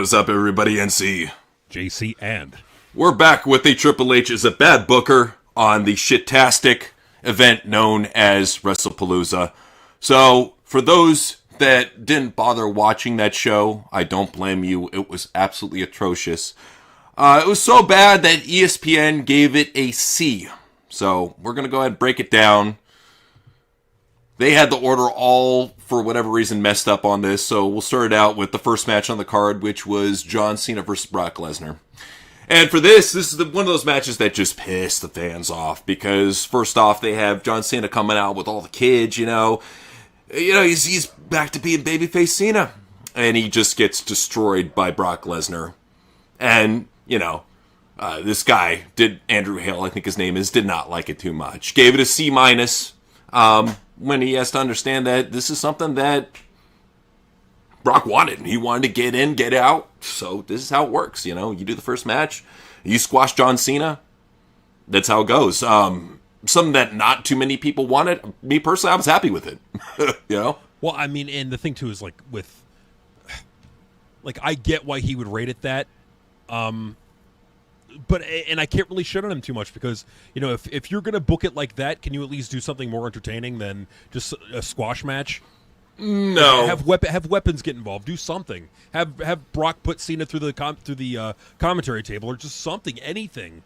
What is up, everybody? NC. JC and. We're back with a Triple H is a bad booker on the shitastic event known as Wrestlepalooza. So, for those that didn't bother watching that show, I don't blame you. It was absolutely atrocious. It was so bad that ESPN gave it a C. So, we're going to go ahead and break it down. They had the order all, for whatever reason, messed up on this. So, we'll start it out with the first match on the card, which was John Cena versus Brock Lesnar. And for this is one of those matches that just pissed the fans off. Because, first off, they have John Cena coming out with all the kids, he's back to being babyface Cena. And he just gets destroyed by Brock Lesnar. And, this guy, Andrew Hale, I think his name is, did not like it too much. Gave it a C-, when he has to understand that this is something that Brock wanted. He wanted to get in, get out. So this is how it works, You do the first match, you squash John Cena. That's how it goes. Something that not too many people wanted. Me personally, I was happy with it. Well, I mean, and the thing too is I get why he would rate it that. But I can't really shit on him too much because, if you're going to book it like that, can you at least do something more entertaining than just a squash match? No. Have weapons get involved. Do something. Have Brock put Cena through the commentary table or just something, anything.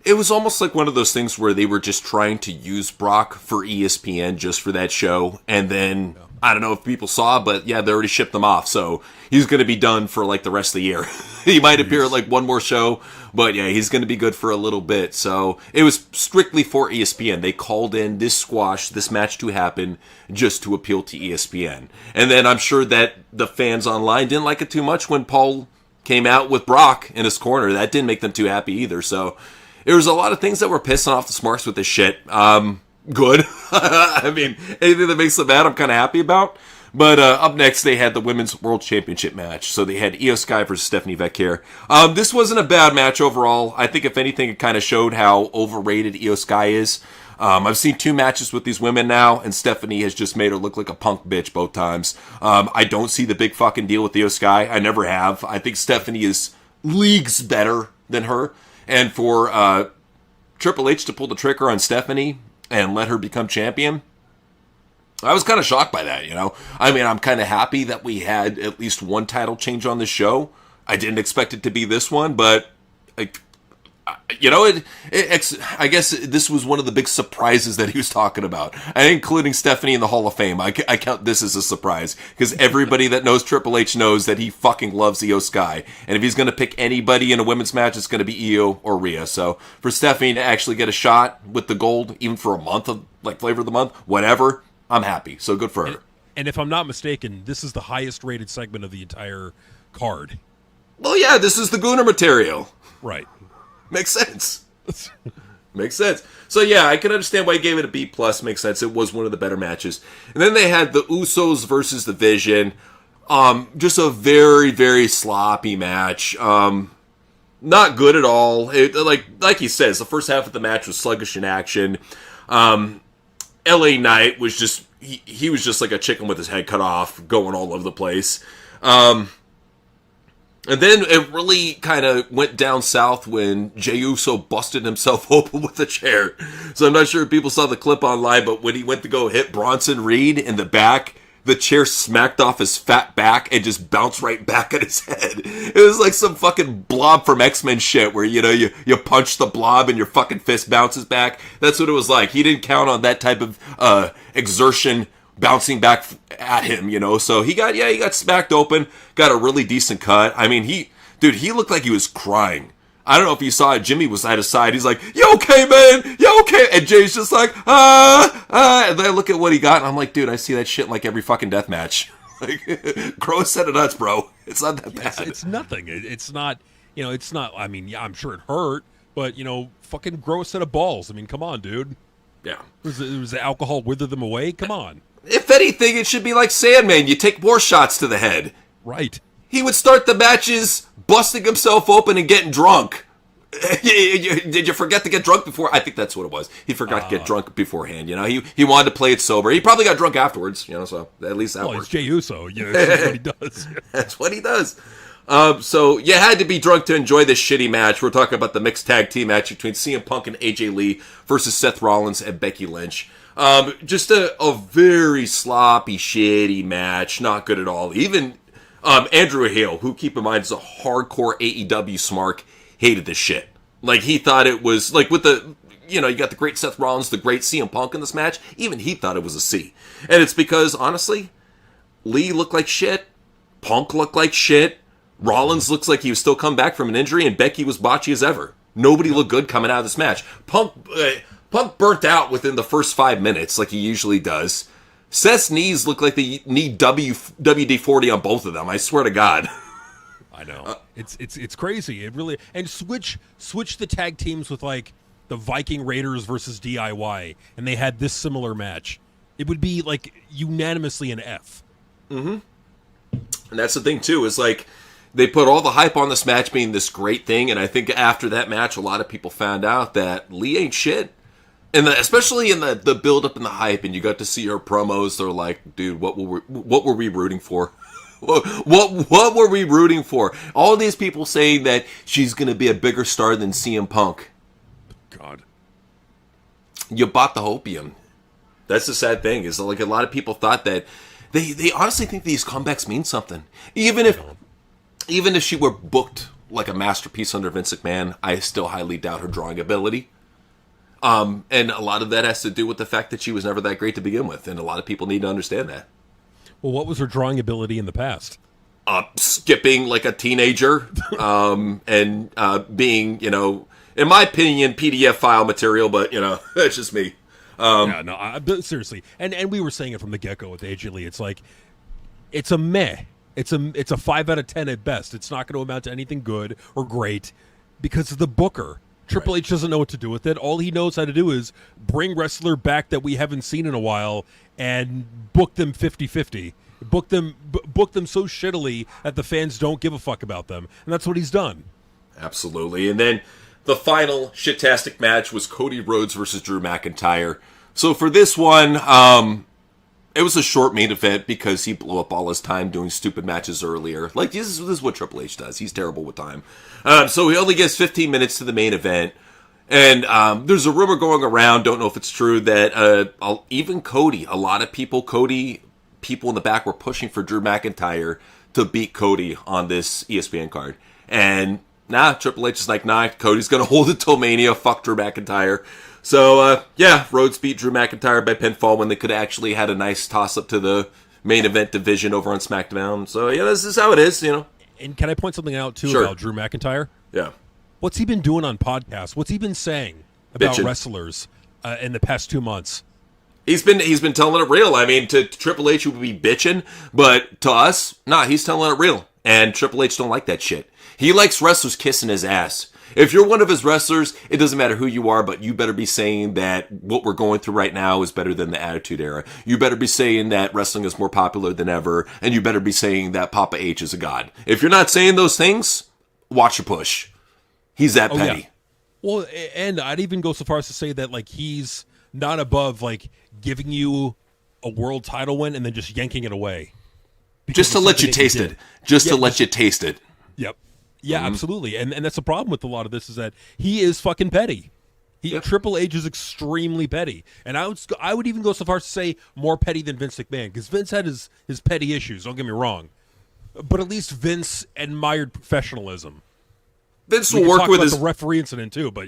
It was almost like one of those things where they were just trying to use Brock for ESPN just for that show. And then, I don't know if people saw, but yeah, they already shipped them off. So he's going to be done for the rest of the year. He might appear at one more show, but yeah, he's going to be good for a little bit. So it was strictly for ESPN. They called in this match to happen just to appeal to ESPN. And then I'm sure that the fans online didn't like it too much when Paul came out with Brock in his corner. That didn't make them too happy either. So there was a lot of things that were pissing off the Smarks with this shit. Good. I mean, anything that makes them mad, I'm kind of happy about. But up next, they had the Women's World Championship match. So they had Io Sky versus Stephanie Vecchia. This wasn't a bad match overall. I think, if anything, it kind of showed how overrated Io Sky is. I've seen 2 matches with these women now, and Stephanie has just made her look like a punk bitch both times. I don't see the big fucking deal with Io Sky. I never have. I think Stephanie is leagues better than her. And for Triple H to pull the trigger on Stephanie and let her become champion, I was kind of shocked by that, I mean, I'm kind of happy that we had at least one title change on the show. I didn't expect it to be this one, but, I guess this was one of the big surprises that he was talking about. Including Stephanie in the Hall of Fame. I count this as a surprise, because everybody that knows Triple H knows that he fucking loves Io Sky. And if he's going to pick anybody in a women's match, it's going to be Io or Rhea. So for Stephanie to actually get a shot with the gold, even for a month of, Flavor of the Month, whatever, I'm happy. So good for her. And if I'm not mistaken, this is the highest rated segment of the entire card. Well, yeah, this is the Gooner material. Right. Makes sense. Makes sense. So yeah, I can understand why he gave it a B+. Makes sense. It was one of the better matches. And then they had the Usos versus the Vision. Just a very, very sloppy match. Not good at all. Like he says, the first half of the match was sluggish in action. LA Knight was just, he was just like a chicken with his head cut off, going all over the place. And then it really kind of went down south when Jey Uso busted himself open with a chair. So I'm not sure if people saw the clip online, but when he went to go hit Bronson Reed in the back, the chair smacked off his fat back and just bounced right back at his head. It was like some fucking blob from X-Men shit where, you punch the blob and your fucking fist bounces back. That's what it was like. He didn't count on that type of exertion bouncing back at him, So he got smacked open, got a really decent cut. I mean, he looked like he was crying. I don't know if you saw it. Jimmy was at his side. He's like, "You okay, man? You okay?" And Jay's just like, And then I look at what he got, and I'm like, dude, I see that shit in every fucking death match. Grow a set of nuts, bro. It's not that bad. It's nothing. It's not, it's not, I mean, yeah, I'm sure it hurt, but, fucking grow a set of balls. I mean, come on, dude. Yeah. Was the alcohol wither them away? Come on. If anything, it should be like Sandman. You take more shots to the head. Right. He would start the matches busting himself open and getting drunk. Did you forget to get drunk before? I think that's what it was. He forgot to get drunk beforehand. He wanted to play it sober. He probably got drunk afterwards. So at least that worked. It's Jey Uso. That's what he does. That's what he does. So you had to be drunk to enjoy this shitty match. We're talking about the mixed tag team match between CM Punk and AJ Lee versus Seth Rollins and Becky Lynch. Just a very sloppy, shitty match. Not good at all. Even Andrew Hale, who, keep in mind, is a hardcore AEW smark, hated this shit. Like, he thought it was, like, with the, you got the great Seth Rollins, the great CM Punk in this match. Even he thought it was a C. And it's because, honestly, Lee looked like shit. Punk looked like shit. Rollins looks like he was still coming back from an injury, and Becky was botchy as ever. Nobody looked good coming out of this match. Punk burnt out within the first 5 minutes, like he usually does. Seth's knees look like they need WD-40 on both of them. I swear to God. I know. It's crazy. It really, and switch the tag teams with like the Viking Raiders versus DIY, and they had this similar match. It would be like unanimously an F. Mm-hmm. And that's the thing too, is like, they put all the hype on this match being this great thing, and I think after that match, a lot of people found out that Lee ain't shit. And especially in the build-up and the hype, and you got to see her promos, they're like, dude, what were we rooting for? What were we rooting for? All these people saying that she's going to be a bigger star than CM Punk. God. You bought the hopium. That's the sad thing, is like a lot of people thought that they honestly think these comebacks mean something. Even if she were booked like a masterpiece under Vince McMahon, I still highly doubt her drawing ability. And a lot of that has to do with the fact that she was never that great to begin with, and a lot of people need to understand that. Well, what was her drawing ability in the past? Skipping like a teenager, and being, in my opinion, PDF file material, but, that's just me. But seriously, and we were saying it from the get-go with AJ Lee. It's like, it's a meh. It's a 5 out of 10 at best. It's not going to amount to anything good or great because of the booker. Triple H doesn't know what to do with it. All he knows how to do is bring wrestler back that we haven't seen in a while and book them 50-50. Book them so shittily that the fans don't give a fuck about them. And that's what he's done. Absolutely. And then the final shitastic match was Cody Rhodes versus Drew McIntyre. So for this one, it was a short main event because he blew up all his time doing stupid matches earlier. Like, this is what Triple H does. He's terrible with time. So he only gets 15 minutes to the main event. And there's a rumor going around, don't know if it's true, that even Cody, a lot of people in the back were pushing for Drew McIntyre to beat Cody on this ESPN card. And Triple H is like, Cody's going to hold it till Mania. Fuck Drew McIntyre. So, Rhodes beat Drew McIntyre by pinfall when they could have actually had a nice toss-up to the main event division over on SmackDown. So, this is how it is, And can I point something out, too, Sure. about Drew McIntyre? Yeah. What's he been doing on podcasts? What's he been saying about Bitchin'. wrestlers in the past 2 months? He's been telling it real. I mean, to Triple H, he would be bitching, but to us, he's telling it real. And Triple H don't like that shit. He likes wrestlers kissing his ass. If you're one of his wrestlers, it doesn't matter who you are, but you better be saying that what we're going through right now is better than the Attitude Era. You better be saying that wrestling is more popular than ever, and you better be saying that Papa H is a god. If you're not saying those things, watch your push. He's that petty. Yeah. Well, and I'd even go so far as to say that, like, he's not above, like, giving you a world title win and then just yanking it away. Just to let you taste it. Just to let you taste it. Yep. Yeah, absolutely. And that's the problem with a lot of this, is that he is fucking petty. Triple H is extremely petty. And I would even go so far as to say more petty than Vince McMahon, because Vince had his petty issues, don't get me wrong. But at least Vince admired professionalism. Vince will work with the referee incident too, but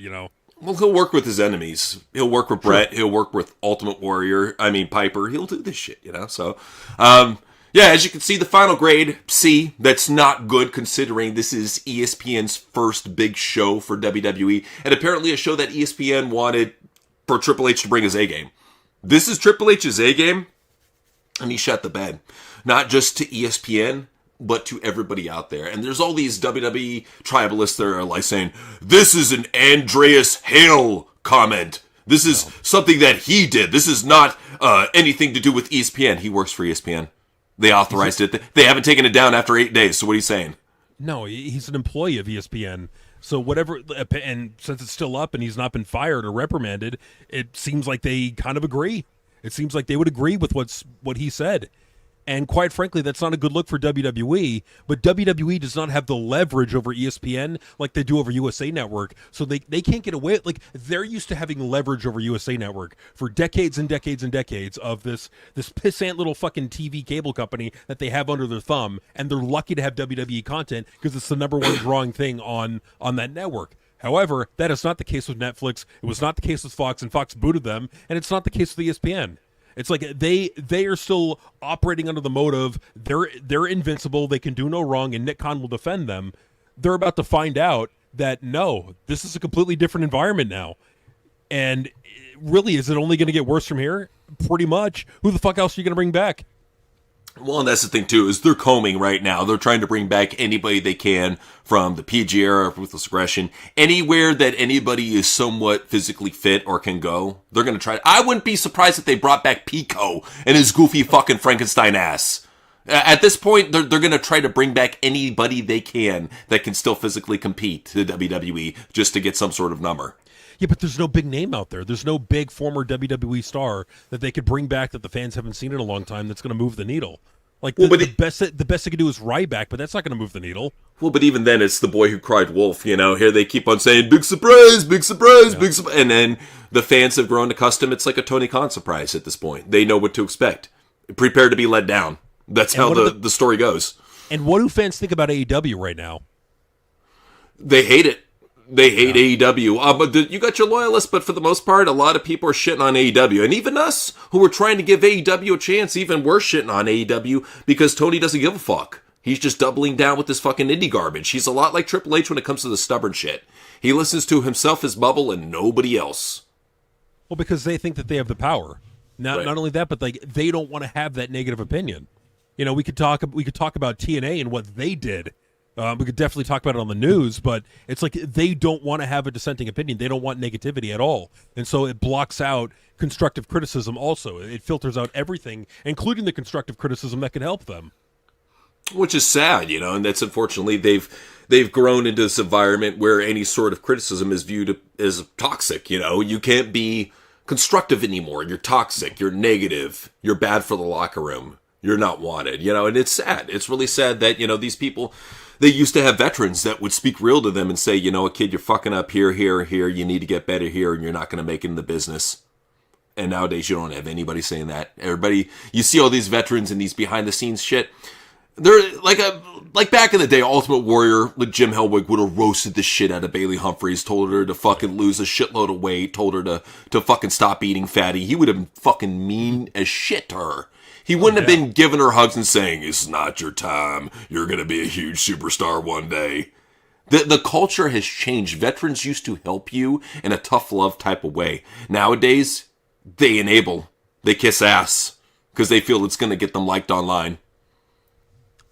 well, he'll work with his enemies. He'll work with Brett. He'll work with Ultimate Warrior. Piper. He'll do this shit, So, as you can see, the final grade, C. That's not good considering this is ESPN's first big show for WWE, and apparently a show that ESPN wanted for Triple H to bring his A game. This is Triple H's A game, and he shut the bed. Not just to ESPN, but to everybody out there. And there's all these WWE tribalists that are like saying, this is an Andreas Hale comment. This is something that he did. This is not anything to do with ESPN. He works for ESPN. They authorized it. They haven't taken it down after 8 days. So what are you saying? No, he's an employee of ESPN. So whatever, and since it's still up and he's not been fired or reprimanded, it seems like they kind of agree. It seems like they would agree with what he said. And quite frankly, that's not a good look for WWE, but WWE does not have the leverage over ESPN like they do over USA Network, so they can't get away. Like, they're used to having leverage over USA Network for decades and decades and decades of this pissant little fucking TV cable company that they have under their thumb, and they're lucky to have WWE content because it's the number one drawing thing on that network. However, that is not the case with Netflix. It was not the case with Fox, and Fox booted them, and it's not the case with ESPN. It's like they are still operating under the mode of they're invincible, they can do no wrong, and Nick Khan will defend them. They're about to find out that no, this is a completely different environment now. And really, is it only going to get worse from here? Pretty much. Who the fuck else are you going to bring back? Well, and that's the thing, too, is they're combing right now. They're trying to bring back anybody they can from the PG era, Ruthless Aggression. Anywhere that anybody is somewhat physically fit or can go, they're going to try. I wouldn't be surprised if they brought back Pico and his goofy fucking Frankenstein ass. At this point, they're going to try to bring back anybody they can that can still physically compete to WWE just to get some sort of number. Yeah, but there's no big name out there. There's no big former WWE star that they could bring back that the fans haven't seen in a long time that's going to move the needle. Like, the best they could do is Ryback, but that's not going to move the needle. Well, but even then, it's the boy who cried wolf, you know? Here they keep on saying, big surprise, big surprise, big surprise. And then the fans have grown accustomed. It's like a Tony Khan surprise at this point. They know what to expect. Prepare to be let down. That's how the story goes. And what do fans think about AEW right now? They hate it. They hate AEW. But you got your loyalists, but for the most part, a lot of people are shitting on AEW. And even us, who are trying to give AEW a chance, even we're shitting on AEW because Tony doesn't give a fuck. He's just doubling down with this fucking indie garbage. He's a lot like Triple H when it comes to the stubborn shit. He listens to himself, his bubble, and nobody else. Well, because they think that they have the power. Not only that, but like they don't want to have that negative opinion. You know, we could talk about TNA and what they did. We could definitely talk about it on the news, but it's like they don't want to have a dissenting opinion. They don't want negativity at all. And so it blocks out constructive criticism also. It filters out everything, including the constructive criticism that could help them. Which is sad, you know, and that's unfortunately they've grown into this environment where any sort of criticism is viewed as toxic, you know. You can't be constructive anymore. You're toxic, you're negative, you're bad for the locker room, you're not wanted, you know, and it's sad. It's really sad that, you know, these people, they used to have veterans that would speak real to them and say, you know, kid, you're fucking up here, here, here. You need to get better here, and you're not going to make it in the business. And nowadays, you don't have anybody saying that. Everybody, you see all these veterans and these behind-the-scenes shit. They're like back in the day, Ultimate Warrior, like Jim Hellwig would have roasted the shit out of Bailey Humphries, told her to fucking lose a shitload of weight, told her to fucking stop eating fatty. He would have been fucking mean as shit to her. He wouldn't have been giving her hugs and saying, it's not your time. You're going to be a huge superstar one day. The culture has changed. Veterans used to help you in a tough love type of way. Nowadays, they enable. They kiss ass because they feel it's going to get them liked online.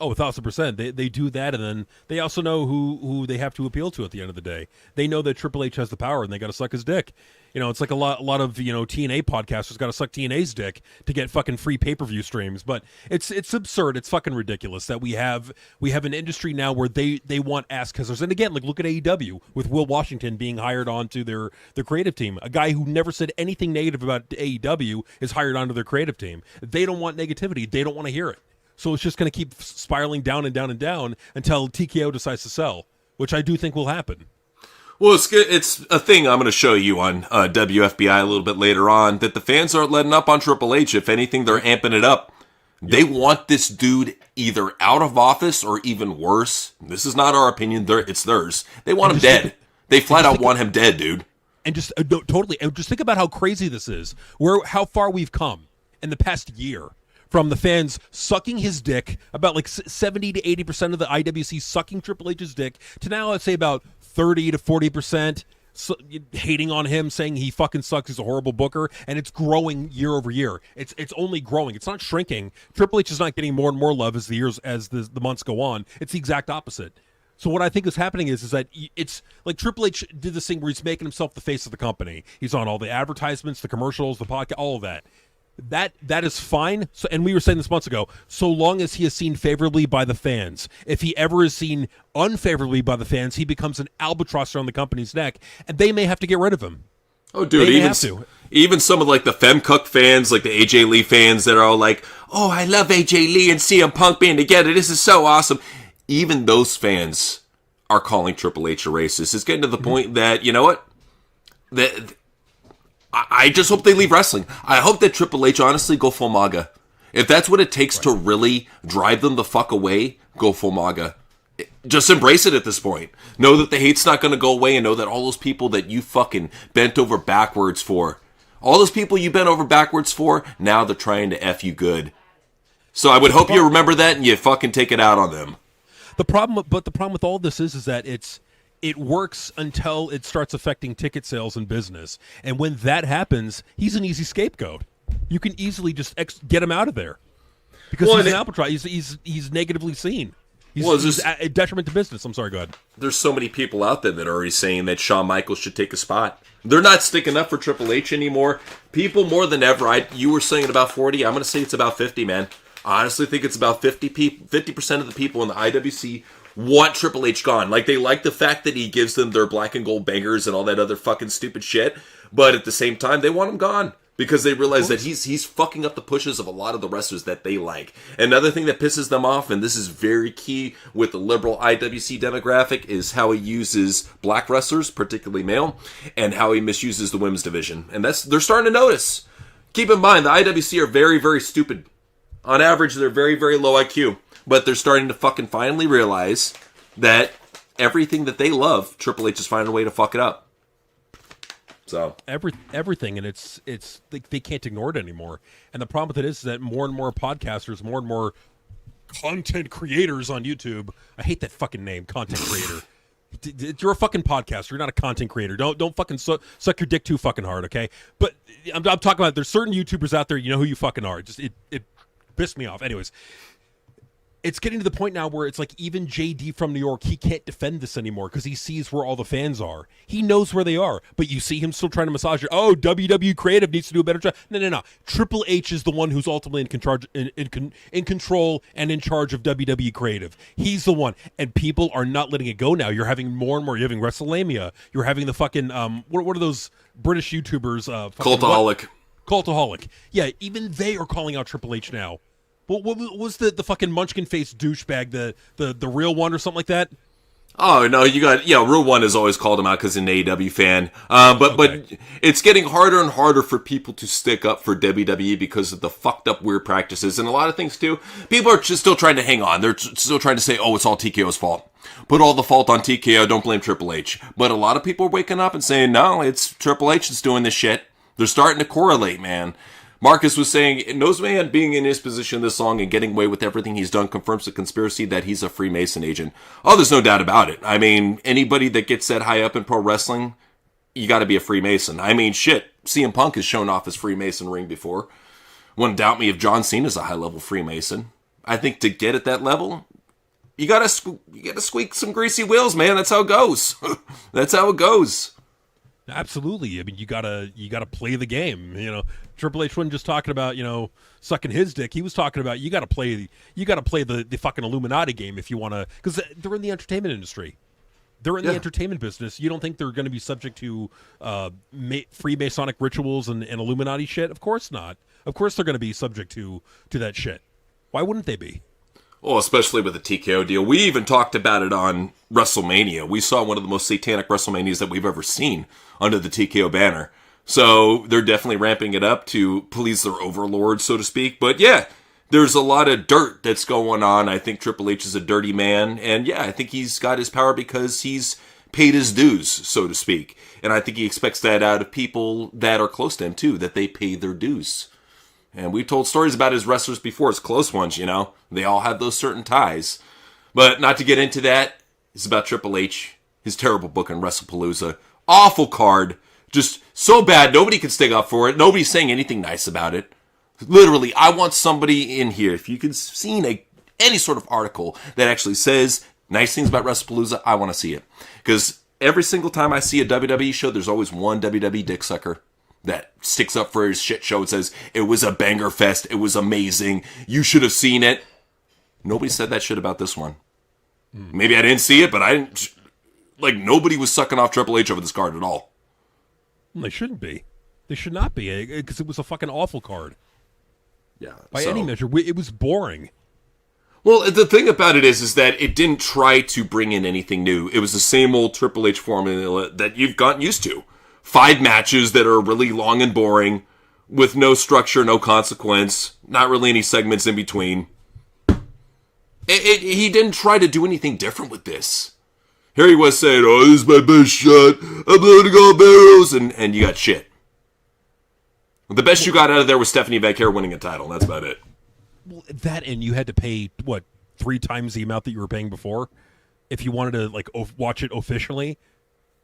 Oh, 1,000%. They do that, and then they also know who they have to appeal to at the end of the day. They know that Triple H has the power, and they got to suck his dick. You know, it's like a lot of, you know, TNA podcasters got to suck TNA's dick to get fucking free pay-per-view streams. But it's absurd. It's fucking ridiculous that we have an industry now where they want ass kissers. And again, like look at AEW with Will Washington being hired onto their creative team. A guy who never said anything negative about AEW is hired onto their creative team. They don't want negativity. They don't want to hear it. So it's just going to keep spiraling down and down and down until TKO decides to sell, which I do think will happen. Well, it's a thing I'm going to show you on WFBI a little bit later on, that the fans aren't letting up on Triple H. If anything, they're amping it up. Yep. They want this dude either out of office or even worse. This is not our opinion. It's theirs. They want him dead. They flat out want him dead, dude. And just totally. And just think about how crazy this is. How far we've come in the past year. From the fans sucking his dick, about like 70 to 80% of the IWC sucking Triple H's dick, to now I'd say about 30 to 40% hating on him, saying he fucking sucks, he's a horrible booker, and it's growing year over year. It's only growing. It's not shrinking. Triple H is not getting more and more love as the months go on. It's the exact opposite. So what I think is happening is that it's like Triple H did this thing where he's making himself the face of the company. He's on all the advertisements, the commercials, the podcast, all of that. That is fine. So, and we were saying this months ago, so long as he is seen favorably by the fans. If he ever is seen unfavorably by the fans, he becomes an albatross around the company's neck, and they may have to get rid of him. Oh, dude, even some of like the Femcook fans, like the AJ Lee fans that are all like, oh, I love AJ Lee and CM Punk being together. This is so awesome. Even those fans are calling Triple H a racist. It's getting to the point that, you know what? That I just hope they leave wrestling. I hope that Triple H honestly go full MAGA. If that's what it takes to really drive them the fuck away, go full MAGA. Just embrace it at this point. Know that the hate's not going to go away, and know that all those people that you fucking bent over backwards for, all those people you bent over backwards for, now they're trying to F you good. So I would hope you remember that and you fucking take it out on them. The problem with all this is that it works until it starts affecting ticket sales and business. And when that happens, he's an easy scapegoat. You can easily just get him out of there. Because he's an albatross. He's negatively seen. He's a detriment to business. I'm sorry, go ahead. There's so many people out there that are already saying that Shawn Michaels should take a spot. They're not sticking up for Triple H anymore. People more than ever. You were saying about 40. I'm going to say it's about 50, man. I honestly think it's about 50% of the people in the IWC want Triple H gone. Like, they like the fact that he gives them their black and gold bangers and all that other fucking stupid shit. But at the same time, they want him gone. Because they realize that he's fucking up the pushes of a lot of the wrestlers that they like. Another thing that pisses them off, and this is very key with the liberal IWC demographic, is how he uses black wrestlers, particularly male, and how he misuses the women's division. And they're starting to notice. Keep in mind, the IWC are very, very stupid. On average, they're very, very low IQ. But they're starting to fucking finally realize that everything that they love, Triple H is finding a way to fuck it up. So everything, and it's they can't ignore it anymore. And the problem with it is that more and more podcasters, more and more content creators on YouTube. I hate that fucking name, content creator. You're a fucking podcaster. You're not a content creator. Don't fucking suck your dick too fucking hard, okay? But I'm talking about there's certain YouTubers out there. You know who you fucking are. Just it pissed me off. Anyways. It's getting to the point now where it's like even JD from New York, he can't defend this anymore because he sees where all the fans are. He knows where they are, but you see him still trying to massage it. Oh, WWE Creative needs to do a better job. No. Triple H is the one who's ultimately in control and in charge of WWE Creative. He's the one, and people are not letting it go now. You're having more and more. You're having WrestleMania. You're having the fucking what are those British YouTubers? Cultaholic. Yeah, even they are calling out Triple H now. What was the fucking munchkin face douchebag, the real one or something like that? Oh, no, Real One has always called him out because he's an AEW fan. But it's getting harder and harder for people to stick up for WWE because of the fucked up weird practices and a lot of things too. People are just still trying to hang on. They're still trying to say, oh, it's all TKO's fault. Put all the fault on TKO, don't blame Triple H. But a lot of people are waking up and saying, no, it's Triple H that's doing this shit. They're starting to correlate, man. Marcus was saying, Noseman being in his position this long and getting away with everything he's done confirms the conspiracy that he's a Freemason agent. Oh, there's no doubt about it. I mean, anybody that gets that high up in pro wrestling, you gotta be a Freemason. I mean, shit, CM Punk has shown off his Freemason ring before. Wouldn't doubt me if John Cena's a high-level Freemason. I think to get at that level, you gotta squeak some greasy wheels, man. That's how it goes. That's how it goes. Absolutely. I mean, you gotta play the game. You know, Triple H wasn't just talking about sucking his dick. He was talking about you gotta play the fucking Illuminati game if you want to, because they're in the entertainment industry. They're in the entertainment business. You don't think they're going to be subject to Freemasonic rituals and Illuminati shit? Of course not. Of course they're going to be subject to that shit. Why wouldn't they be? Well, especially with the TKO deal. We even talked about it on WrestleMania. We saw one of the most satanic WrestleManias that we've ever seen under the TKO banner. So they're definitely ramping it up to please their overlord, so to speak. But yeah, there's a lot of dirt that's going on. I think Triple H is a dirty man. And yeah, I think he's got his power because he's paid his dues, so to speak. And I think he expects that out of people that are close to him, too, that they pay their dues. And we've told stories about his wrestlers before. It's close ones, They all have those certain ties. But not to get into that, it's about Triple H, his terrible book on Wrestlepalooza. Awful card. Just so bad, nobody can stick up for it. Nobody's saying anything nice about it. Literally, I want somebody in here, if you can see any sort of article that actually says nice things about Wrestlepalooza, I want to see it. Because every single time I see a WWE show, there's always one WWE dick sucker that sticks up for his shit show and says, it was a banger fest, it was amazing, you should have seen it. Nobody said that shit about this one. Maybe I didn't see it, but I didn't, nobody was sucking off Triple H over this card at all. They shouldn't be. They should not be, because it was a fucking awful card. Yeah. By any measure, it was boring. Well, the thing about it is that it didn't try to bring in anything new. It was the same old Triple H formula that you've gotten used to. 5 matches that are really long and boring, with no structure, no consequence, not really any segments in between. He didn't try to do anything different with this. Here he was saying, "Oh, this is my best shot. I'm blowing all barrels," and you got shit. The best you got out of there was Stephanie Van winning a title. That's about it. Well, that, and you had to pay, 3 times the amount that you were paying before if you wanted to watch it officially.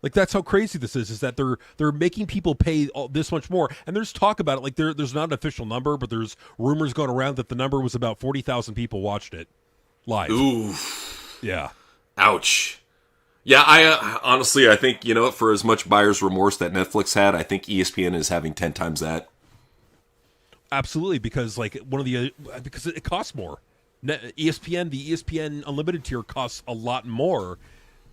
That's how crazy this is that they're making people pay this much more. And there's talk about it. There's not an official number, but there's rumors going around that the number was about 40,000 people watched it live. Ooh. Yeah. Ouch. Yeah, I honestly, I think, for as much buyer's remorse that Netflix had, I think ESPN is having 10 times that. Absolutely, because because it costs more. ESPN, the ESPN Unlimited tier costs a lot more,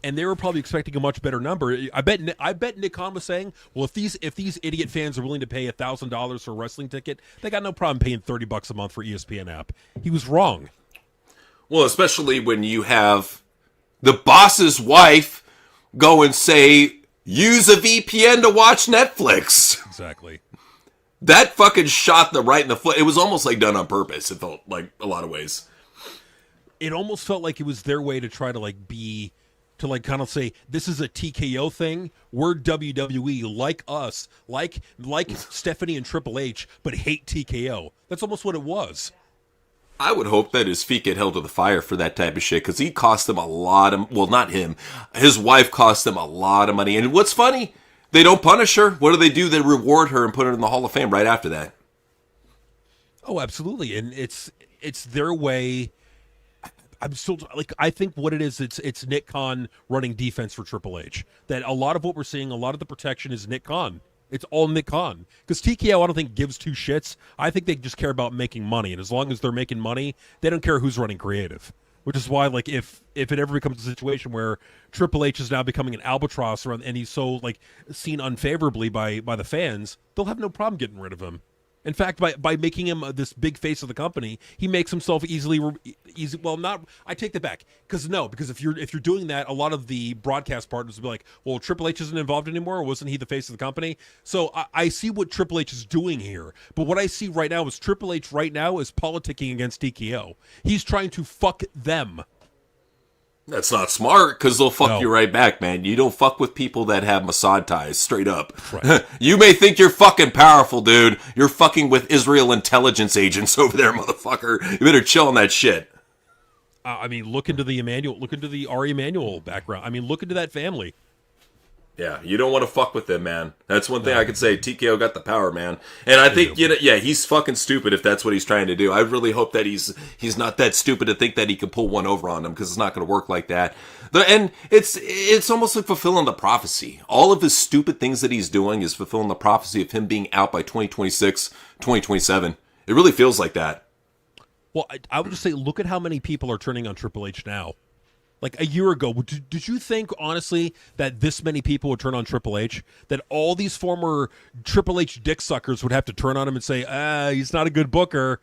and they were probably expecting a much better number. I bet Nick Khan was saying, well, if these idiot fans are willing to pay $1,000 for a wrestling ticket, they got no problem paying $30 a month for ESPN app. He was wrong. Well, especially when you have the boss's wife go and say, use a VPN to watch Netflix. Exactly. That fucking shot them right in the foot. It was almost done on purpose. It felt like a lot of ways. It almost felt like it was their way to try to kind of say, this is a TKO thing. We're WWE, like us, like Stephanie and Triple H, but hate TKO. That's almost what it was. I would hope that his feet get held to the fire for that type of shit, because he cost them a lot of, well, not him, his wife cost them a lot of money. And what's funny, they don't punish her. What do? They reward her and put her in the Hall of Fame right after that. Oh, absolutely. And it's their way. I'm still I think what it is, it's Nick Khan running defense for Triple H. That a lot of what we're seeing, a lot of the protection is Nick Khan. It's all Nick Khan. Because TKO, I don't think gives 2 shits. I think they just care about making money. And as long as they're making money, they don't care who's running creative. Which is why, if it ever becomes a situation where Triple H is now becoming an albatross around, and he's so seen unfavorably by the fans, they'll have no problem getting rid of him. In fact, by making him this big face of the company, he makes himself easy. Well, not. I take that back because if you're doing that, a lot of the broadcast partners will be like, "Well, Triple H isn't involved anymore. Or wasn't he the face of the company?" So I see what Triple H is doing here, but what I see right now is Triple H right now is politicking against TKO. He's trying to fuck them. That's not smart, because they'll fuck you right back, man. You don't fuck with people that have Mossad ties, straight up. Right. You may think you're fucking powerful, dude. You're fucking with Israel intelligence agents over there, motherfucker. You better chill on that shit. Look into the Ari Emanuel background. Look into that family. Yeah, you don't want to fuck with them, man. That's one thing I could say. TKO got the power, man. And I think, he's fucking stupid if that's what he's trying to do. I really hope that he's not that stupid to think that he can pull one over on them, because it's not going to work like that. And it's almost like fulfilling the prophecy. All of his stupid things that he's doing is fulfilling the prophecy of him being out by 2026, 2027. It really feels like that. Well, I would just say, look at how many people are turning on Triple H now. A year ago, did you think, honestly, that this many people would turn on Triple H? That all these former Triple H dick suckers would have to turn on him and say, he's not a good booker?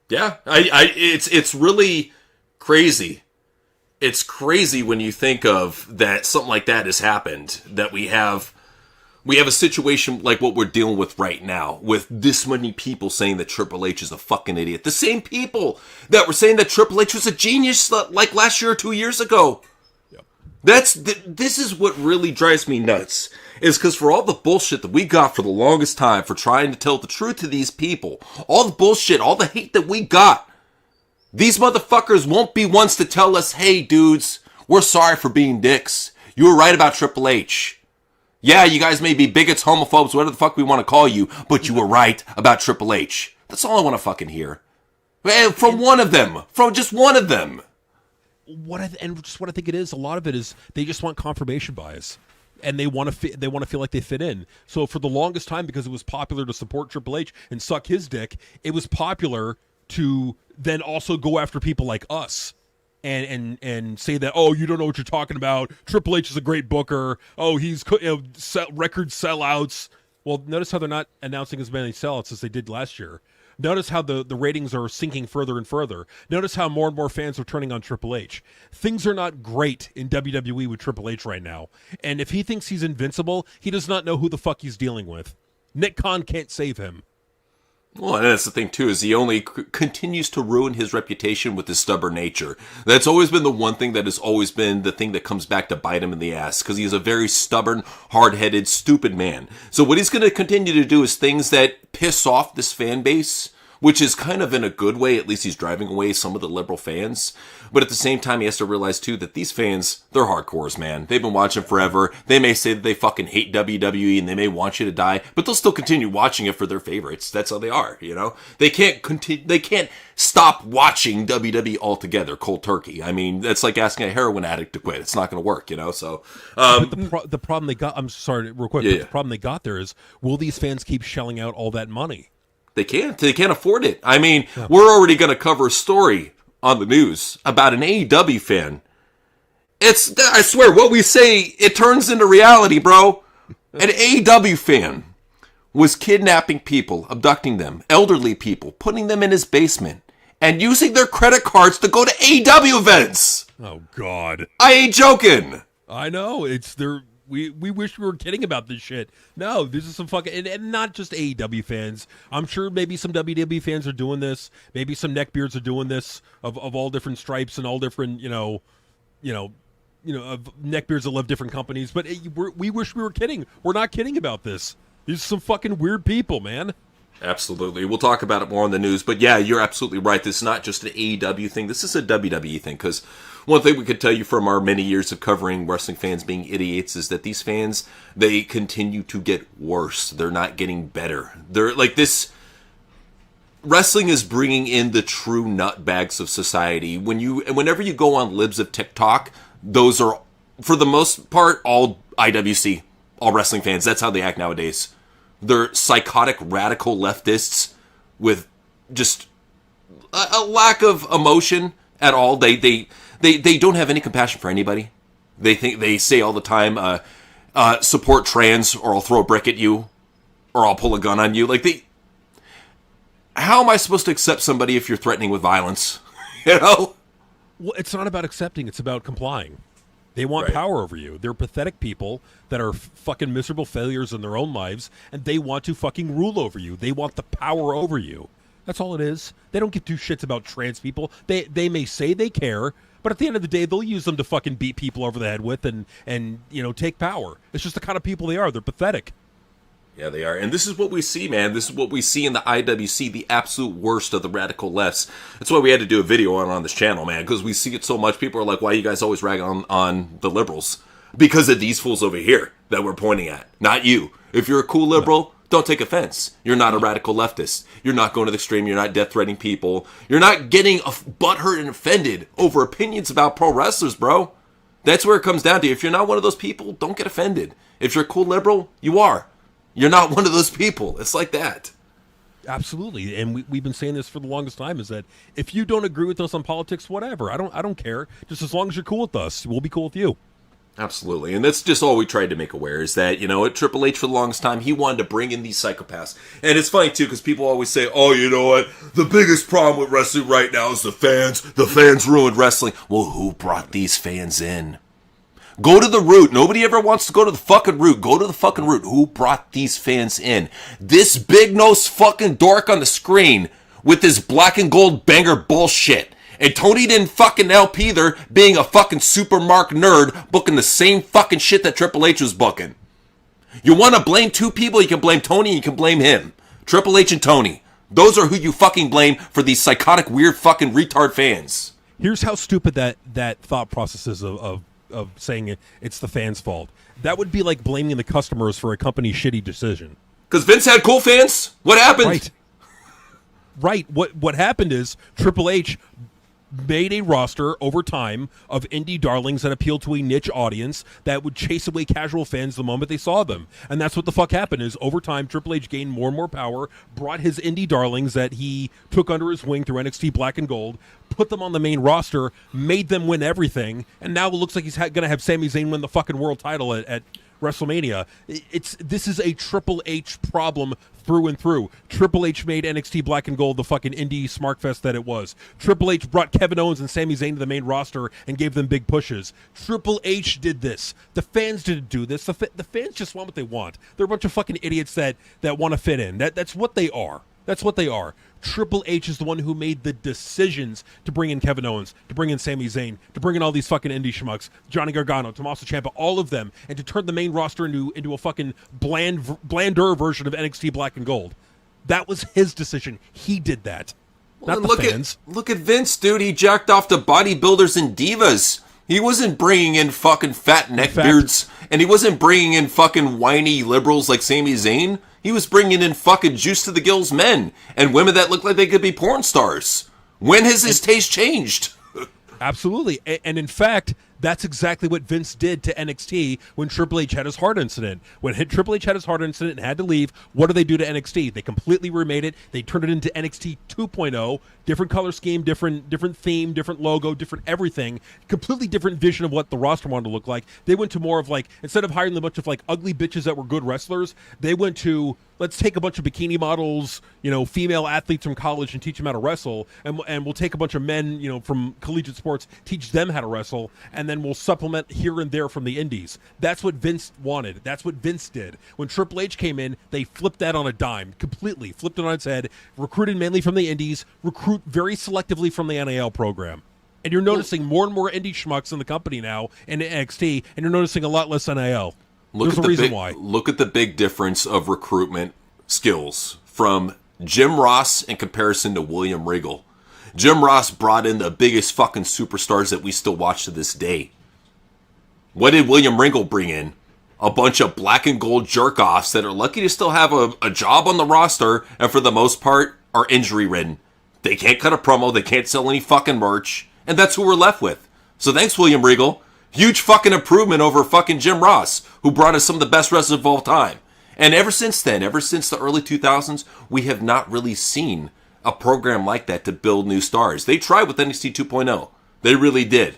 Yeah, it's really crazy. It's crazy when you think of that something like that has happened, that we have a situation like what we're dealing with right now, with this many people saying that Triple H is a fucking idiot. The same people that were saying that Triple H was a genius like last year or 2 years ago. Yep. This is what really drives me nuts, is because for all the bullshit that we got for the longest time for trying to tell the truth to these people, all the bullshit, all the hate that we got, these motherfuckers won't be ones to tell us, hey dudes, we're sorry for being dicks. You were right about Triple H. Yeah, you guys may be bigots, homophobes, whatever the fuck we want to call you, but you were right about Triple H. That's all I want to fucking hear. From one of them. From just one of them. What I think it is, a lot of it is they just want confirmation bias. And they want to feel like they fit in. So for the longest time, because it was popular to support Triple H and suck his dick, it was popular to then also go after people like us. And say that, oh, you don't know what you're talking about. Triple H is a great booker. Oh, he's record sellouts. Well, notice how they're not announcing as many sellouts as they did last year. Notice how the ratings are sinking further and further. Notice how more and more fans are turning on Triple H. Things are not great in WWE with Triple H right now. And if he thinks he's invincible, he does not know who the fuck he's dealing with. Nick Khan can't save him. Well, and that's the thing, too, is he only continues to ruin his reputation with his stubborn nature. That's always been the one thing that has always been the thing that comes back to bite him in the ass, because he's a very stubborn, hard-headed, stupid man. So what he's going to continue to do is things that piss off this fan base, which is kind of in a good way. At least he's driving away some of the liberal fans. But at the same time, he has to realize, too, that these fans, they're hardcores, man. They've been watching forever. They may say that they fucking hate WWE and they may want you to die, but they'll still continue watching it for their favorites. That's how they are, you know? They can't stop watching WWE altogether, cold turkey. I mean, that's like asking a heroin addict to quit. It's not going to work, you know? So, but the problem they got, I'm sorry, real quick, Yeah. but the problem they got there is, will these fans keep shelling out all that money? They can't. They can't afford it. I mean, we're already going to cover a story on the news about an AEW fan. I swear, what we say, it turns into reality, bro. An AEW fan was kidnapping people, abducting them, elderly people, putting them in his basement, and using their credit cards to go to AEW events. Oh, God. I ain't joking. I know. We wish we were kidding about this shit. No, this is some fucking... And not just AEW fans. I'm sure maybe some WWE fans are doing this. Maybe some neckbeards are doing this of all different stripes and all different, of neckbeards that love different companies. But we wish we were kidding. We're not kidding about this. These are some fucking weird people, man. Absolutely. We'll talk about it more on the news. But yeah, you're absolutely right. This is not just an AEW thing. This is a WWE thing. Because one thing we could tell you from our many years of covering wrestling fans being idiots is that these fans, they continue to get worse. They're not getting better. They're like this. Wrestling is bringing in the true nutbags of society. Whenever you go on libs of TikTok, those are, for the most part, all IWC, all wrestling fans. That's how they act nowadays. They're psychotic, radical leftists with just a lack of emotion at all. They don't have any compassion for anybody. They say all the time, support trans, or I'll throw a brick at you, or I'll pull a gun on you. How am I supposed to accept somebody if you're threatening with violence? You know? Well, it's not about accepting. It's about complying. They want Right. power over you. They're pathetic people that are fucking miserable failures in their own lives, and they want to fucking rule over you. They want the power over you. That's all it is. They don't give two shits about trans people. They may say they care, but at the end of the day, they'll use them to fucking beat people over the head with and take power. It's just the kind of people they are. They're pathetic. Yeah, they are. And this is what we see, man. This is what we see in the IWC, the absolute worst of the radical lefts. That's why we had to do a video on this channel, man, because we see it so much. People are like, why you guys always rag on the liberals? Because of these fools over here that we're pointing at, not you. If you're a cool liberal, don't take offense. You're not a radical leftist. You're not going to the extreme. You're not death-threatening people. You're not getting butthurt and offended over opinions about pro wrestlers, bro. That's where it comes down to. If you're not one of those people, don't get offended. If you're a cool liberal, you are. You're not one of those people. It's like that. Absolutely, and we've been saying this for the longest time, is that if you don't agree with us on politics, whatever, I don't care. Just as long as you're cool with us, we'll be cool with you. Absolutely, and that's just all we tried to make aware, is that, at Triple H for the longest time, he wanted to bring in these psychopaths. And it's funny, too, because people always say, oh, you know what, the biggest problem with wrestling right now is the fans. The fans ruined wrestling. Well, who brought these fans in? Go to the root. Nobody ever wants to go to the fucking root. Go to the fucking root. Who brought these fans in? This big-nosed fucking dork on the screen with his black and gold banger bullshit. And Tony didn't fucking help either, being a fucking supermark nerd, booking the same fucking shit that Triple H was booking. You want to blame two people? You can blame Tony and you can blame him. Triple H and Tony. Those are who you fucking blame for these psychotic, weird fucking retard fans. Here's how stupid that thought process is of saying it's the fans' fault. That would be like blaming the customers for a company's shitty decision. Because Vince had cool fans? What happened? Right. What happened is Triple H made a roster over time of indie darlings that appealed to a niche audience that would chase away casual fans the moment they saw them. And that's what the fuck happened, is over time Triple H gained more and more power, brought his indie darlings that he took under his wing through NXT Black and Gold, put them on the main roster, made them win everything, and now it looks like he's going to have Sami Zayn win the fucking world title at WrestleMania. This is a Triple H problem through and through. Triple H made NXT Black and Gold the fucking indie smartfest that it was. Triple H brought Kevin Owens and Sami Zayn to the main roster and gave them big pushes. Triple H did this. The fans didn't do this. The fans just want what they want. They're a bunch of fucking idiots that want to fit in. That's what they are. That's what they are. Triple H is the one who made the decisions to bring in Kevin Owens, to bring in Sami Zayn, to bring in all these fucking indie schmucks, Johnny Gargano, Tommaso Ciampa, all of them, and to turn the main roster into a fucking blander version of NXT Black and Gold. That was his decision. He did that. Not the fans. Look at Vince, dude. He jacked off to bodybuilders and divas. He wasn't bringing in fucking fat neckbeards, and he wasn't bringing in fucking whiny liberals like Sami Zayn. He was bringing in fucking juice to the gills men and women that look like they could be porn stars. When has his taste changed? Absolutely. And in fact, that's exactly what Vince did to NXT when Triple H had his heart incident. When Triple H had his heart incident and had to leave, what do they do to NXT? They completely remade it. They turned it into NXT 2.0. Different color scheme, different theme, different logo, different everything. Completely different vision of what the roster wanted to look like. They went to more of like, instead of hiring a bunch of like ugly bitches that were good wrestlers, they went to, let's take a bunch of bikini models, female athletes from college and teach them how to wrestle. And we'll take a bunch of men, from collegiate sports, teach them how to wrestle. And then we'll supplement here and there from the indies. That's what Vince wanted. That's what Vince did. When Triple H came in, they flipped that on a dime, completely flipped it on its head, recruited mainly from the indies, recruit very selectively from the NIL program. And you're noticing more and more indie schmucks in the company now in NXT, and you're noticing a lot less NIL. There's a reason why. Look at the big difference of recruitment skills from Jim Ross in comparison to William Regal. Jim Ross brought in the biggest fucking superstars that we still watch to this day. What did William Regal bring in? A bunch of black and gold jerk-offs that are lucky to still have a job on the roster and for the most part are injury-ridden. They can't cut a promo, they can't sell any fucking merch, and that's who we're left with. So thanks, William Regal. Huge fucking improvement over fucking Jim Ross, who brought us some of the best wrestlers of all time. And ever since then, ever since the early 2000s, we have not really seen a program like that to build new stars. They tried with NXT 2.0. They really did.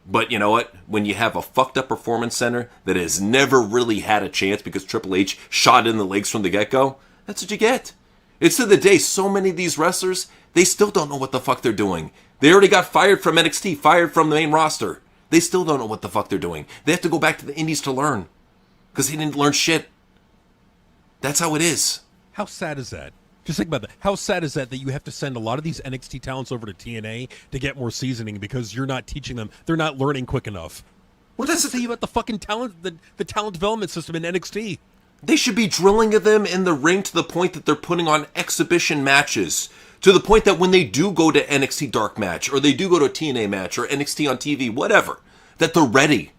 But you know what? When you have a fucked up performance center that has never really had a chance because Triple H shot in the legs from the get-go, that's what you get. It's to the day, so many of these wrestlers, they still don't know what the fuck they're doing. They already got fired from NXT, fired from the main roster. They still don't know what the fuck they're doing. They have to go back to the indies to learn. Because they didn't learn shit. That's how it is. How sad is that? Just think about that. How sad is that you have to send a lot of these NXT talents over to TNA to get more seasoning because you're not teaching them. They're not learning quick enough. What does it say about the fucking talent, the talent development system in NXT? They should be drilling them in the ring to the point that they're putting on exhibition matches. To the point that when they do go to NXT Dark Match, or they do go to a TNA match, or NXT on TV, whatever, that they're ready.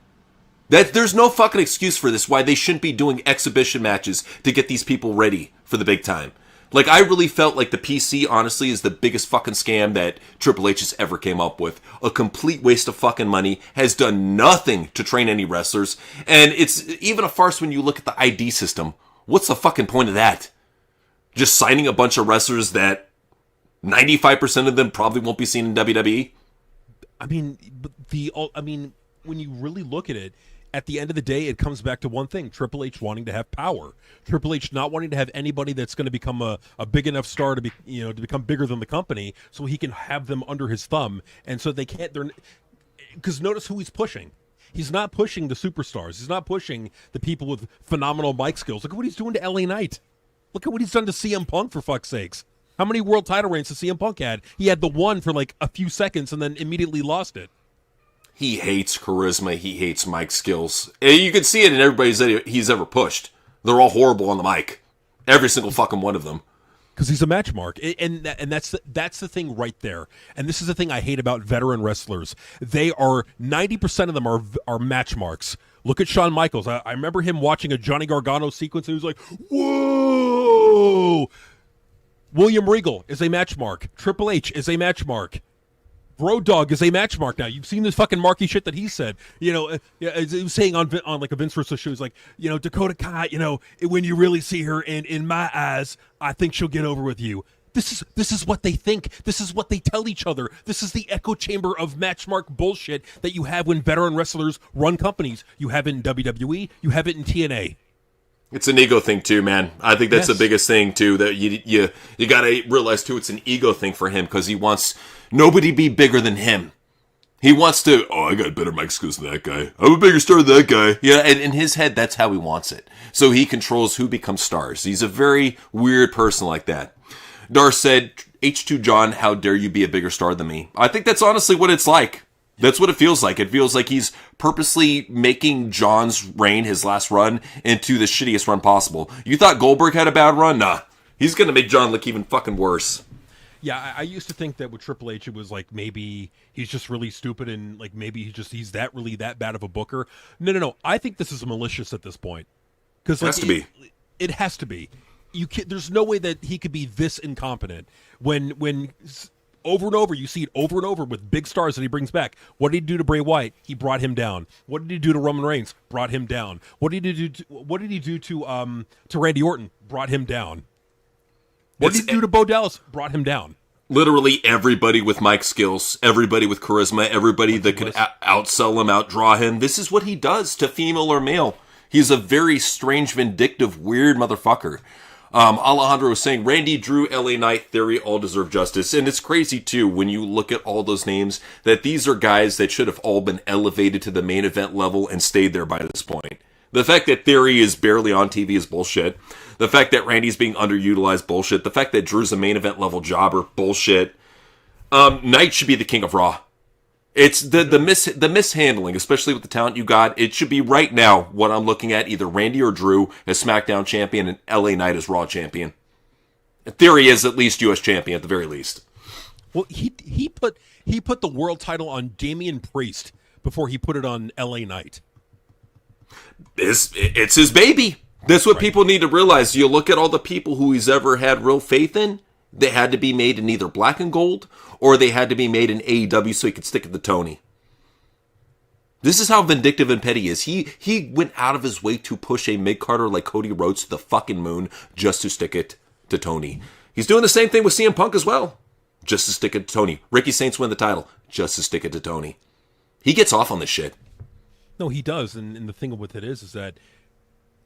That there's no fucking excuse for this, why they shouldn't be doing exhibition matches to get these people ready for the big time. Like, I really felt like the PC, honestly, is the biggest fucking scam that Triple H has ever came up with. A complete waste of fucking money, has done nothing to train any wrestlers, and it's even a farce when you look at the ID system. What's the fucking point of that? Just signing a bunch of wrestlers that 95% of them probably won't be seen in WWE? I mean, when you really look at it, at the end of the day, it comes back to one thing: Triple H wanting to have power. Triple H not wanting to have anybody that's going to become a big enough star to become bigger than the company, so he can have them under his thumb. And so they can't. Because notice who he's pushing. He's not pushing the superstars. He's not pushing the people with phenomenal mic skills. Look at what he's doing to LA Knight. Look at what he's done to CM Punk, for fuck's sakes. How many world title reigns does CM Punk had? He had the one for like a few seconds and then immediately lost it. He hates charisma. He hates mic skills. You can see it in everybody that he's ever pushed. They're all horrible on the mic. Every single fucking one of them. Because he's a matchmark. And that's the thing right there. And this is the thing I hate about veteran wrestlers. They are, 90% of them are matchmarks. Look at Shawn Michaels. I remember him watching a Johnny Gargano sequence and he was like, whoa! William Regal is a matchmark. Triple H is a matchmark. Road Dogg is a matchmark now. You've seen this fucking marky shit that he said. He was saying on like a Vince Russo show, he's like, Dakota Kai, when you really see her in my eyes, I think she'll get over with you. This is what they think. This is what they tell each other. This is the echo chamber of Matchmark bullshit that you have when veteran wrestlers run companies. You have it in WWE. You have it in TNA. It's an ego thing too, man. I think that's the biggest thing too. That you got to realize too. It's an ego thing for him because he wants nobody to be bigger than him. He wants to. Oh, I got better mic skills than that guy. I'm a bigger star than that guy. Yeah, and in his head, that's how he wants it. So he controls who becomes stars. He's a very weird person like that. Dar said, H2 John, how dare you be a bigger star than me? I think that's honestly what it's like. That's what it feels like. It feels like he's purposely making John's reign, his last run, into the shittiest run possible. You thought Goldberg had a bad run? Nah. He's going to make John look even fucking worse. Yeah, I used to think that with Triple H, it was like maybe he's just really stupid and like maybe he's that really that bad of a booker. No. I think this is malicious at this point. Because it has to be. It has to be. There's no way that he could be this incompetent when over and over you see it over and over with big stars that he brings back. What did he do to Bray Wyatt? He brought him down. What did he do to Roman Reigns? Brought him down. What did he do to Randy Orton? Brought him down. What did he do to Bo Dallas? Brought him down. Literally everybody with mic skills, everybody with charisma, everybody that could outsell him, outdraw him. This is what he does to female or male. He's a very strange, vindictive, weird motherfucker. Alejandro was saying, Randy, Drew, LA Knight, Theory all deserve justice. And it's crazy, too, when you look at all those names, that these are guys that should have all been elevated to the main event level and stayed there by this point. The fact that Theory is barely on TV is bullshit. The fact that Randy's being underutilized, bullshit. The fact that Drew's a main event level jobber, bullshit. Knight should be the king of Raw. It's the mishandling, especially with the talent you got. It should be right now what I'm looking at, either Randy or Drew as SmackDown champion and LA Knight as Raw champion. Theory is at least US champion at the very least. Well, he put the world title on Damian Priest before he put it on LA Knight. It's his baby. That's what people need to realize. You look at all the people who he's ever had real faith in. They had to be made in either black and gold, or they had to be made in AEW so he could stick it to Tony. This is how vindictive and petty he is. He went out of his way to push a mid-carder like Cody Rhodes to the fucking moon just to stick it to Tony. He's doing the same thing with CM Punk as well. Just to stick it to Tony. Ricky Saints win the title. Just to stick it to Tony. He gets off on this shit. No, he does. And the thing with it is that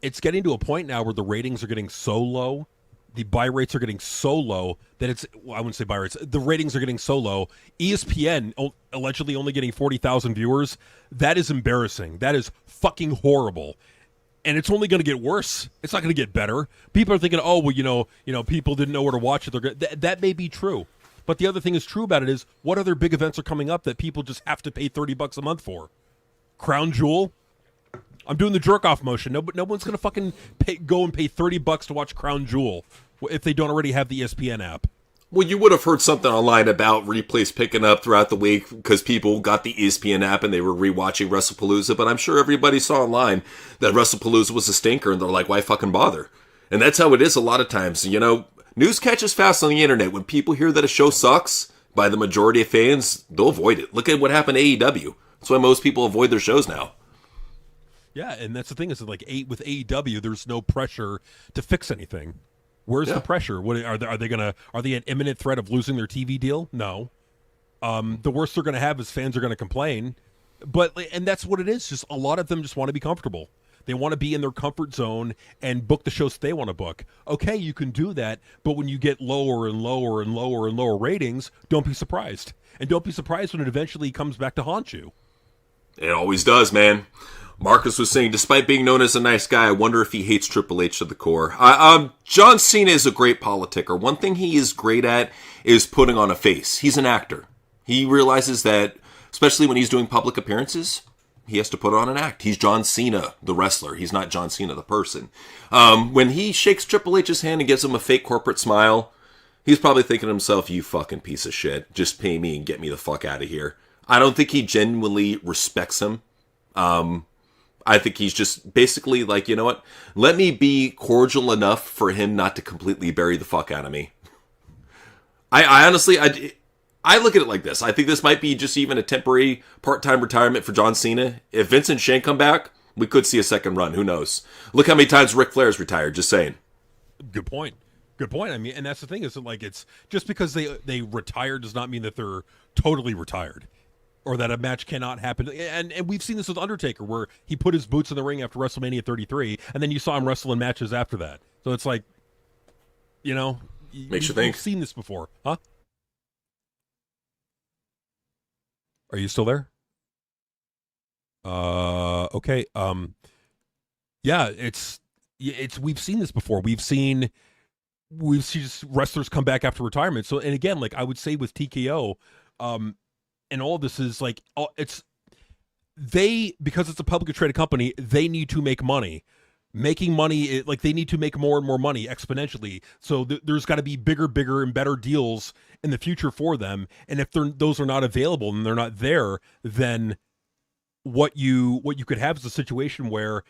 it's getting to a point now where the ratings are getting so low, the buy rates are getting so low that I wouldn't say buy rates. The ratings are getting so low. ESPN allegedly only getting 40,000 viewers. That is embarrassing. That is fucking horrible. And it's only going to get worse. It's not going to get better. People are thinking, oh, well, you know, people didn't know where to watch it. That may be true. But the other thing is true about it is what other big events are coming up that people just have to pay $30 a month for? Crown Jewel? I'm doing the jerk-off motion. No one's going to fucking go and pay $30 to watch Crown Jewel if they don't already have the ESPN app. Well, you would have heard something online about replays picking up throughout the week because people got the ESPN app and they were rewatching Wrestlepalooza, but I'm sure everybody saw online that Wrestlepalooza was a stinker and they're like, why fucking bother? And that's how it is a lot of times. You know, news catches fast on the internet. When people hear that a show sucks by the majority of fans, they'll avoid it. Look at what happened to AEW. That's why most people avoid their shows now. Yeah, and that's the thing is that with AEW, there's no pressure to fix anything. Where's the pressure? What are they an imminent threat of losing their TV deal? No. The worst they're going to have is fans are going to complain. And that's what it is. Just a lot of them just want to be comfortable. They want to be in their comfort zone and book the shows that they want to book. Okay, you can do that, but when you get lower and lower and lower and lower ratings, don't be surprised. And don't be surprised when it eventually comes back to haunt you. It always does, man. Marcus was saying, despite being known as a nice guy, I wonder if he hates Triple H to the core. John Cena is a great politicker. One thing he is great at is putting on a face. He's an actor. He realizes that, especially when he's doing public appearances, he has to put on an act. He's John Cena, the wrestler. He's not John Cena, the person. When he shakes Triple H's hand and gives him a fake corporate smile, he's probably thinking to himself, you fucking piece of shit. Just pay me and get me the fuck out of here. I don't think he genuinely respects him. I think he's just basically like, you know what? Let me be cordial enough for him not to completely bury the fuck out of me. I honestly look at it like this. I think this might be just even a temporary part-time retirement for John Cena. If Vince and Shane come back, we could see a second run. Who knows? Look how many times Ric Flair's retired. Just saying. Good point. Good point. I mean, and that's the thing is that, like, it's just because they retired does not mean that they're totally retired, or that a match cannot happen. And we've seen this with Undertaker, where he put his boots in the ring after WrestleMania 33, and then you saw him wrestle in matches after that. So it's like, Makes you think. You've seen this before, huh? Are you still there? Okay. Yeah, it's we've seen this before. We've seen wrestlers come back after retirement. So, and again, like I would say with TKO, and all this is like, because it's a publicly traded company, they need to make money. Making money, like they need to make more and more money exponentially. So there's got to be bigger, and better deals in the future for them. And if those are not available and they're not there, then what you could have is a situation where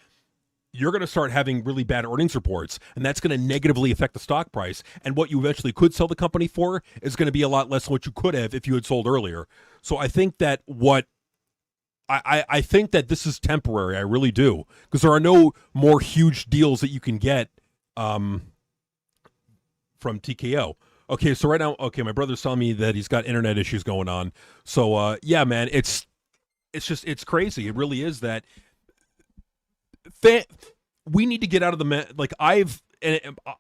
you're going to start having really bad earnings reports, and that's going to negatively affect the stock price. And what you eventually could sell the company for is going to be a lot less than what you could have if you had sold earlier. So I think that I think that this is temporary. I really do, because there are no more huge deals that you can get from TKO. Okay, so right now, my brother's telling me that he's got internet issues going on. So yeah, man, it's just crazy. It really is that. We need to get out of the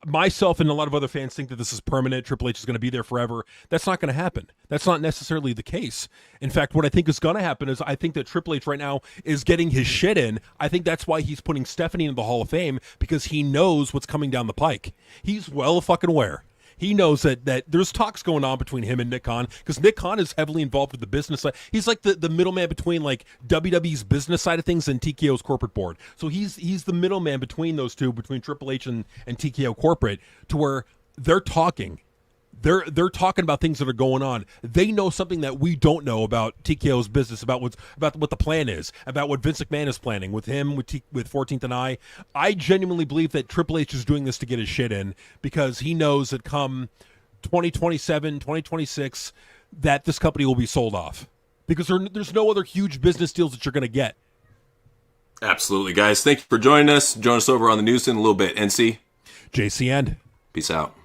myself and a lot of other fans think that this is permanent. Triple H is going to be there forever. That's not going to happen. That's not necessarily the case. In fact, what I think is going to happen is I think that Triple H right now is getting his shit in. I think that's why he's putting Stephanie into the Hall of Fame, because he knows what's coming down the pike. He's well fucking aware. He knows that there's talks going on between him and Nick Khan, because Nick Khan is heavily involved with the business side. He's like the middleman between like WWE's business side of things and TKO's corporate board. So he's the middleman between those two, between Triple H and TKO corporate, to where they're talking. They're talking about things that are going on. They know something that we don't know about TKO's business, about what the plan is, about what Vince McMahon is planning with him, with 14th and I. I genuinely believe that Triple H is doing this to get his shit in, because he knows that come 2027, 2026, that this company will be sold off, because there's no other huge business deals that you're going to get. Absolutely, guys. Thank you for joining us. Join us over on the news in a little bit. NC. JCN. Peace out.